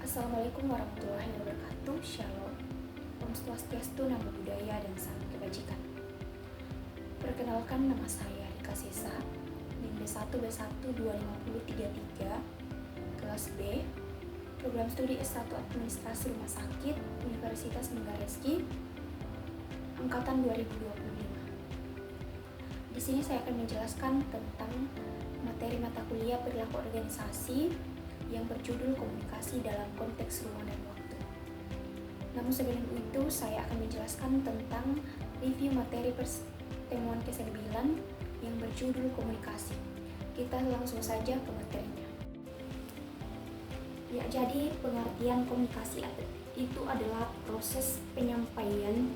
Assalamualaikum warahmatullahi wabarakatuh. Shalom. Om Swastiastu, Namo Buddhaya, dan Salam Kebajikan. Perkenalkan, nama saya Rika Sesa, NIM B1B12533, kelas B, program studi S1 Administrasi Rumah Sakit, Universitas Menggareski, angkatan 2025. Di sini saya akan menjelaskan tentang materi mata kuliah perilaku organisasi yang berjudul komunikasi dalam konteks ruang dan waktu. Namun sebelum itu, saya akan menjelaskan tentang review materi pertemuan ke-9 yang berjudul komunikasi. Kita langsung saja ke materinya. Ya, jadi pengertian komunikasi itu adalah proses penyampaian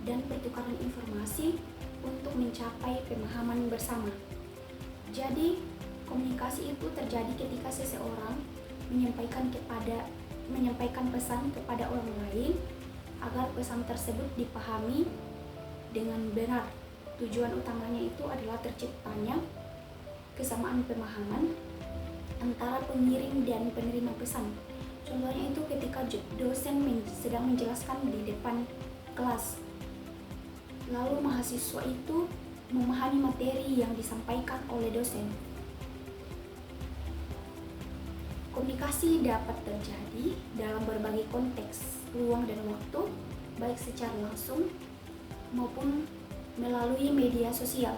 dan pertukaran informasi untuk mencapai pemahaman bersama. Jadi, komunikasi itu terjadi ketika seseorang menyampaikan pesan kepada orang lain agar pesan tersebut dipahami dengan benar. Tujuan utamanya itu adalah terciptanya kesamaan pemahaman antara pengirim dan penerima pesan. Contohnya itu ketika dosen sedang menjelaskan di depan kelas, lalu mahasiswa itu memahami materi yang disampaikan oleh dosen. Komunikasi dapat terjadi dalam berbagai konteks, ruang dan waktu, baik secara langsung maupun melalui media sosial.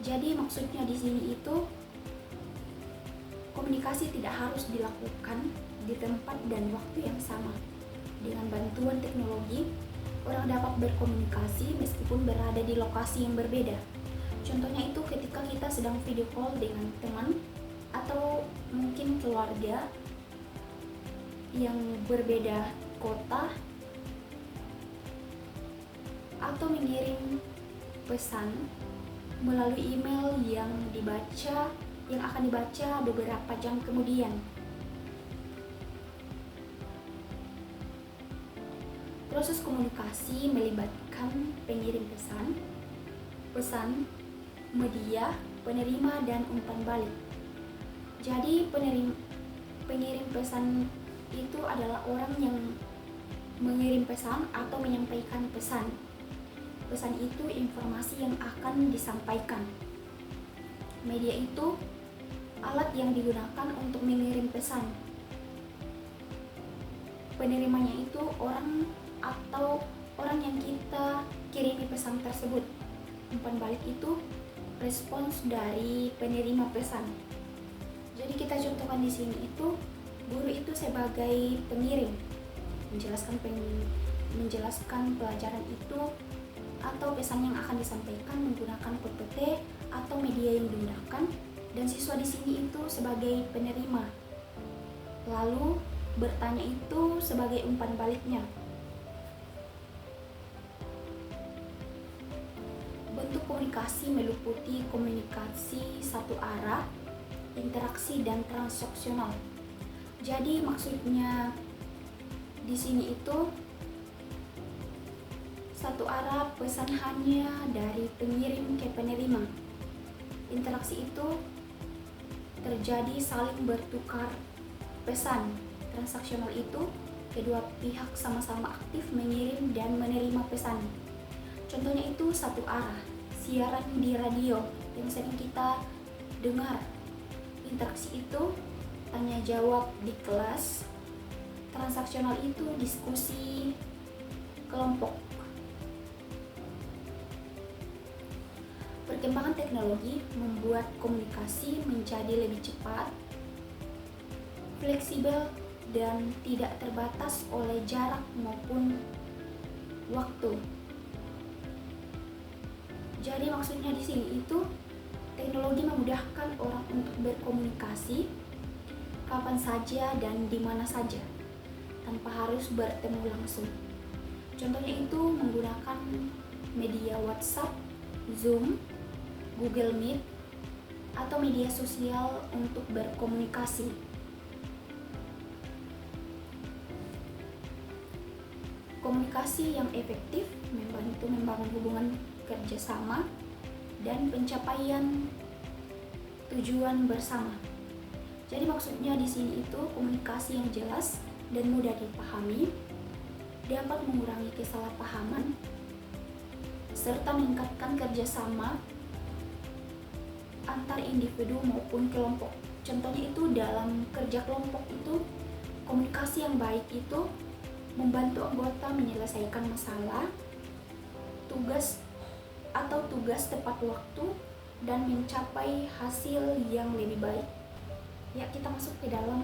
Jadi maksudnya di sini itu komunikasi tidak harus dilakukan di tempat dan waktu yang sama. Dengan bantuan teknologi, orang dapat berkomunikasi meskipun berada di lokasi yang berbeda. Contohnya itu ketika kita sedang video call dengan teman atau mungkin keluarga yang berbeda kota, atau mengirim pesan melalui email yang akan dibaca beberapa jam kemudian. Proses komunikasi melibatkan pengirim pesan, media, penerima, dan umpan balik. Jadi pengirim pesan itu adalah orang yang mengirim pesan atau menyampaikan pesan. Pesan itu informasi yang akan disampaikan. Media itu alat yang digunakan untuk mengirim pesan. Penerimanya itu orang atau orang yang kita kirimi pesan tersebut. Umpan balik itu respons dari penerima pesan. Jadi kita contohkan di sini itu guru itu sebagai pengirim, menjelaskan pelajaran itu atau pesan yang akan disampaikan menggunakan PPT atau media yang digunakan, dan siswa di sini itu sebagai penerima. Lalu bertanya itu sebagai umpan baliknya. Bentuk komunikasi meliputi komunikasi satu arah, interaksi, dan transaksional. Jadi maksudnya di sini itu satu arah, pesan hanya dari pengirim ke penerima. Interaksi itu terjadi saling bertukar pesan. Transaksional itu kedua pihak sama-sama aktif mengirim dan menerima pesan. Contohnya itu satu arah, siaran di radio yang sering kita dengar. Interaksi itu tanya jawab di kelas. Transaksional itu diskusi kelompok. Perkembangan teknologi membuat komunikasi menjadi lebih cepat, fleksibel, dan tidak terbatas oleh jarak maupun waktu. Jadi maksudnya di sini itu teknologi memudahkan orang untuk berkomunikasi kapan saja dan di mana saja tanpa harus bertemu langsung. Contohnya itu menggunakan media WhatsApp, Zoom, Google Meet, atau media sosial untuk berkomunikasi. Komunikasi yang efektif membantu membangun hubungan kerjasama dan pencapaian tujuan bersama. Jadi maksudnya di sini itu komunikasi yang jelas dan mudah dipahami dapat mengurangi kesalahpahaman serta meningkatkan kerjasama antar individu maupun kelompok. Contohnya itu dalam kerja kelompok itu komunikasi yang baik itu membantu anggota menyelesaikan masalah, tugas tepat waktu dan mencapai hasil yang lebih baik. Ya, kita masuk ke dalam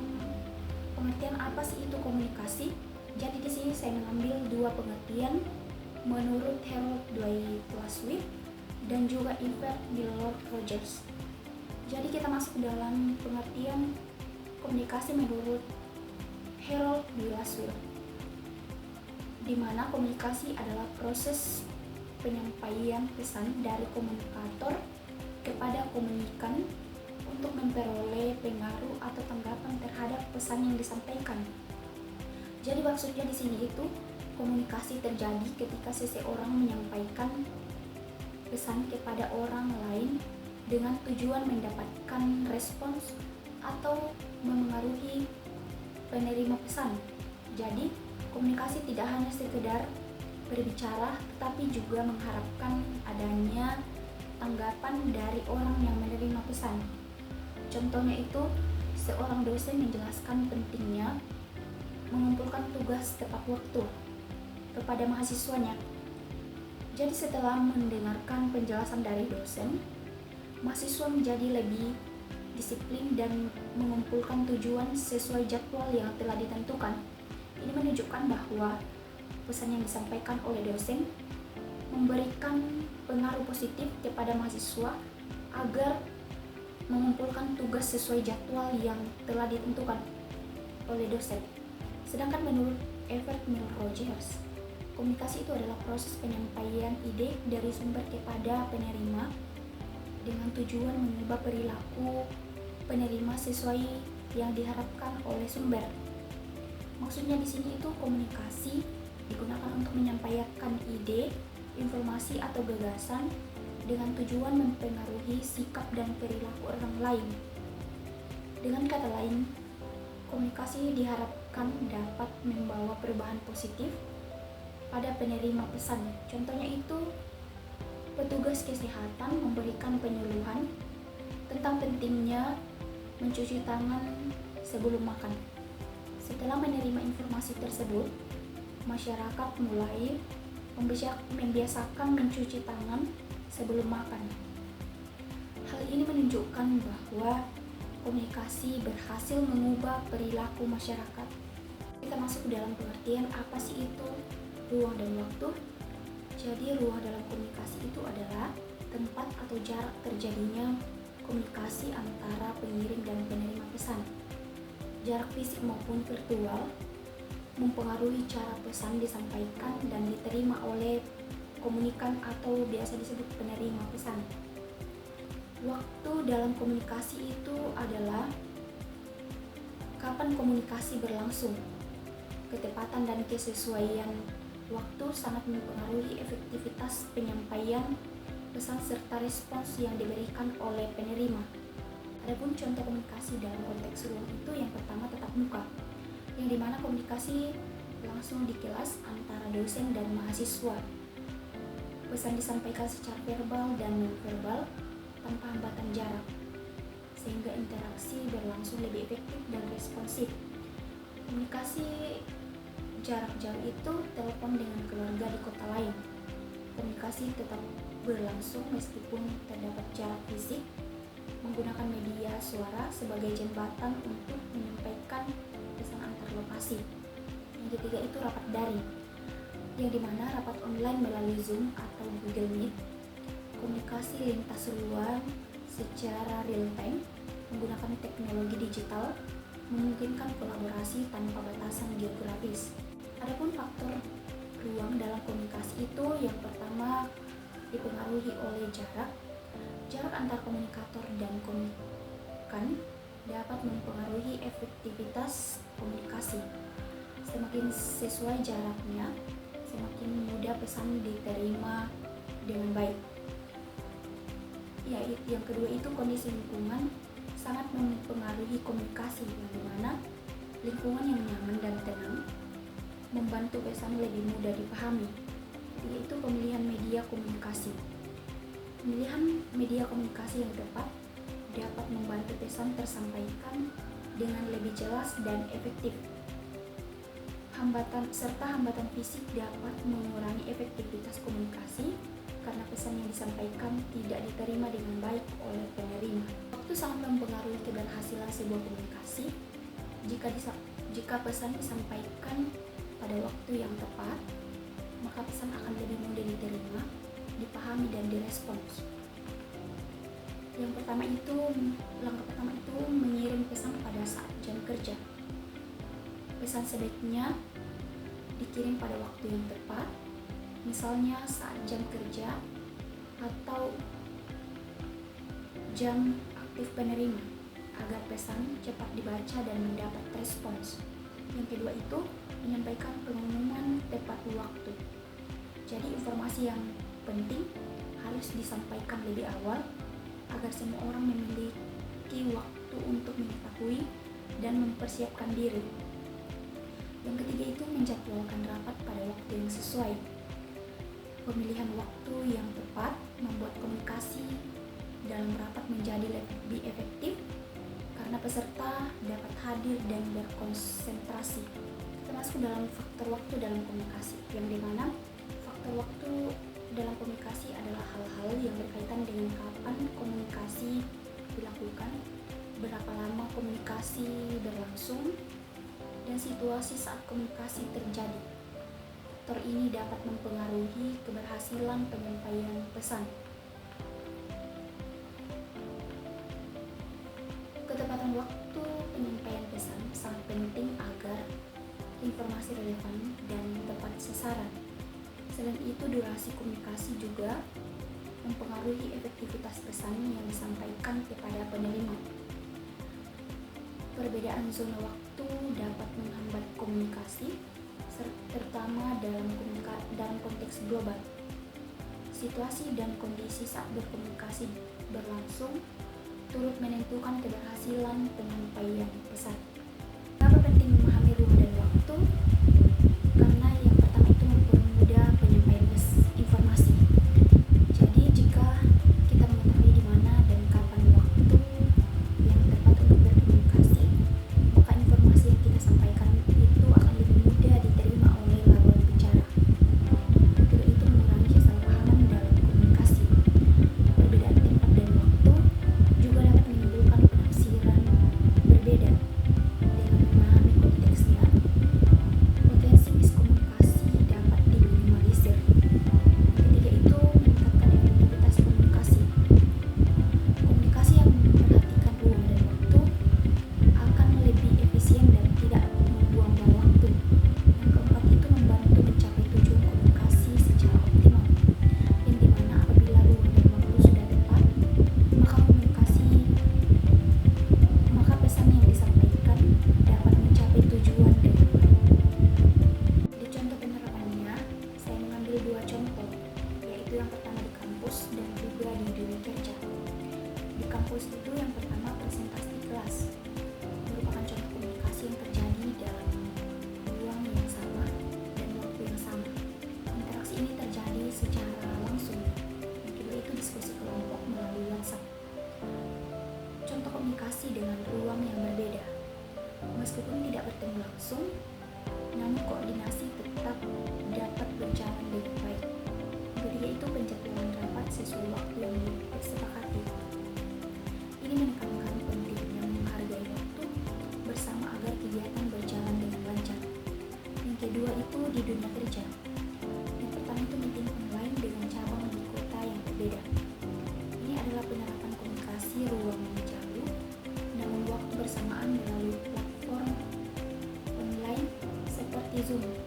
pengertian apa sih itu komunikasi. Jadi di sini saya mengambil dua pengertian menurut Harold Dwight Swift dan juga Evert Millard Rogers. Jadi kita masuk dalam pengertian komunikasi menurut Harold Dwight Swift, di mana komunikasi adalah proses penyampaian pesan dari komunikator kepada komunikan untuk memperoleh pengaruh atau tanggapan terhadap pesan yang disampaikan. Jadi maksudnya di sini itu komunikasi terjadi ketika seseorang menyampaikan pesan kepada orang lain dengan tujuan mendapatkan respons atau memengaruhi penerima pesan. Jadi komunikasi tidak hanya sekedar berbicara, tetapi juga mengharapkan adanya tanggapan dari orang yang menerima pesan. Contohnya itu seorang dosen menjelaskan pentingnya mengumpulkan tugas tepat waktu kepada mahasiswanya. Jadi setelah mendengarkan penjelasan dari dosen, mahasiswa menjadi lebih disiplin dan mengumpulkan tujuan sesuai jadwal yang telah ditentukan. Ini menunjukkan bahwa pesan yang disampaikan oleh dosen memberikan pengaruh positif kepada mahasiswa agar mengumpulkan tugas sesuai jadwal yang telah ditentukan oleh dosen. Sedangkan menurut Evert Millard Rogers, komunikasi itu adalah proses penyampaian ide dari sumber kepada penerima dengan tujuan mengubah perilaku penerima sesuai yang diharapkan oleh sumber. Maksudnya di sini itu komunikasi digunakan untuk menyampaikan ide, informasi atau gagasan dengan tujuan mempengaruhi sikap dan perilaku orang lain. Dengan kata lain, komunikasi diharapkan dapat membawa perubahan positif pada penerima pesan. Contohnya itu petugas kesehatan memberikan penyuluhan tentang pentingnya mencuci tangan sebelum makan. Setelah menerima informasi tersebut, masyarakat mulai membiasakan mencuci tangan sebelum makan. Hal ini menunjukkan bahwa komunikasi berhasil mengubah perilaku masyarakat. Kita masuk dalam pengertian apa sih itu ruang dan waktu. Jadi ruang dalam komunikasi itu adalah tempat atau jarak terjadinya komunikasi antara pengirim dan penerima pesan. Jarak fisik maupun virtual mempengaruhi cara pesan disampaikan dan diterima oleh komunikan atau biasa disebut penerima pesan. Waktu dalam komunikasi itu adalah kapan komunikasi berlangsung. Ketepatan dan kesesuaian waktu sangat mempengaruhi efektivitas penyampaian pesan serta respons yang diberikan oleh penerima. Adapun contoh komunikasi dalam konteks ruang itu yang pertama tatap muka, yang dimana komunikasi langsung di kelas antara dosen dan mahasiswa. Pesan disampaikan secara verbal dan non-verbal tanpa hambatan jarak, sehingga interaksi berlangsung lebih efektif dan responsif. Komunikasi jarak jauh itu telepon dengan keluarga di kota lain. Komunikasi tetap berlangsung meskipun terdapat jarak fisik, menggunakan media suara sebagai jembatan untuk menyampaikan pesan antar lokasi. Yang ketiga itu rapat daring, yang dimana rapat online melalui Zoom atau Google Meet. Komunikasi lintas ruang secara real time menggunakan teknologi digital memungkinkan kolaborasi tanpa batasan geografis. Adapun faktor ruang dalam komunikasi itu yang pertama dipengaruhi oleh jarak. Jarak antar komunikator dan komunikan dapat mempengaruhi efektivitas komunikasi. Semakin sesuai jaraknya, semakin mudah pesan diterima dengan baik. Ya, yang kedua itu kondisi lingkungan sangat mempengaruhi komunikasi, yang dimana lingkungan yang nyaman dan tenang membantu pesan lebih mudah dipahami, yaitu pemilihan media komunikasi. Pemilihan media komunikasi yang tepat dapat membantu pesan tersampaikan dengan lebih jelas dan efektif. Hambatan fisik dapat mengurangi efektivitas komunikasi karena pesan yang disampaikan tidak diterima dengan baik oleh penerima. Waktu sangat mempengaruhi keberhasilan sebuah komunikasi. Jika pesan disampaikan pada waktu yang tepat, maka pesan akan lebih mudah diterima, dipahami, dan direspons. Langkah pertama itu mengirim pesan pada saat jam kerja. Pesan sebaiknya dikirim pada waktu yang tepat, misalnya saat jam kerja atau jam aktif penerima, agar pesan cepat dibaca dan mendapat respons. Yang kedua itu menyampaikan pengumuman tepat waktu. Jadi informasi yang penting harus disampaikan lebih awal agar semua orang memiliki waktu untuk mengetahui dan mempersiapkan diri. Yang ketiga itu menjadwalkan rapat pada waktu yang sesuai. Pemilihan waktu yang tepat membuat komunikasi dalam rapat menjadi lebih efektif karena peserta dapat hadir dan berkonsentrasi. Kita masuk dalam faktor waktu dalam komunikasi, yang dimana faktor waktu dalam komunikasi adalah hal-hal yang berkaitan dengan kapan komunikasi dilakukan, berapa lama komunikasi berlangsung, dan situasi saat komunikasi terjadi. Faktor ini dapat mempengaruhi keberhasilan penyampaian pesan. Ketepatan waktu penyampaian pesan sangat penting agar informasi relevan dan tepat sasaran. Selain itu, durasi komunikasi juga mempengaruhi efektivitas pesan yang disampaikan kepada penerima. Perbedaan zona waktu dapat menghambat komunikasi, terutama dalam konteks global. Situasi dan kondisi saat berkomunikasi berlangsung turut menentukan keberhasilan penyampaian pesan. Kenapa penting memahami ruang dan waktu? Karena yang pertama itu mempermudah penyampaian informasi. Jadi jika kita mengetahui di mana dan kapan waktu yang tepat untuk berkomunikasi, maka informasi yang kita sampaikan itu akan lebih mudah diterima oleh lawan bicara. Kedua itu mengurangi kesalahpahaman dalam komunikasi. Perbedaan tempat dan waktu juga dapat menimbulkan penafsiran berbeda. Dengan memahami konteksnya, potensi miskomunikasi dapat diminimalisir. Ketiga itu meningkatkan efektivitas komunikasi. Komunikasi yang memperhatikan ruang dan waktu akan lebih efisien dan tidak membuang-buang waktu. Yang keempat itu membantu mencapai tujuan komunikasi secara optimal, yang dimana apabila ruang dan waktu sudah tepat, maka pesan yang disampaikan dapat mencapai tujuan dengan baik. Di contoh penerapannya, saya mengambil dua contoh, yaitu yang pertama di kampus dan juga di dunia kerja. Di kampus itu yang pertama presentasi kelas, merupakan contoh komunikasi yang terjadi dalam ruang yang sama dan waktu yang sama. Interaksi ini terjadi secara langsung. Yang kedua itu diskusi kelompok melalui WhatsApp. Contoh komunikasi dengan ruang yang berbeda. Meskipun tidak bertemu langsung, namun koordinasi tetap dapat berjalan dengan baik. Ketiga itu penjadwalan rapat sesuai waktu yang disepakati. Ini menekankan pentingnya menghargai waktu bersama agar kegiatan berjalan dengan lancar. Yang kedua itu di dunia kerja. Yang pertama itu meeting online dengan cabang di kota yang berbeda. Ini adalah penerapan komunikasi ruang yang jauh, namun waktu bersamaan melalui platform online seperti Zoom.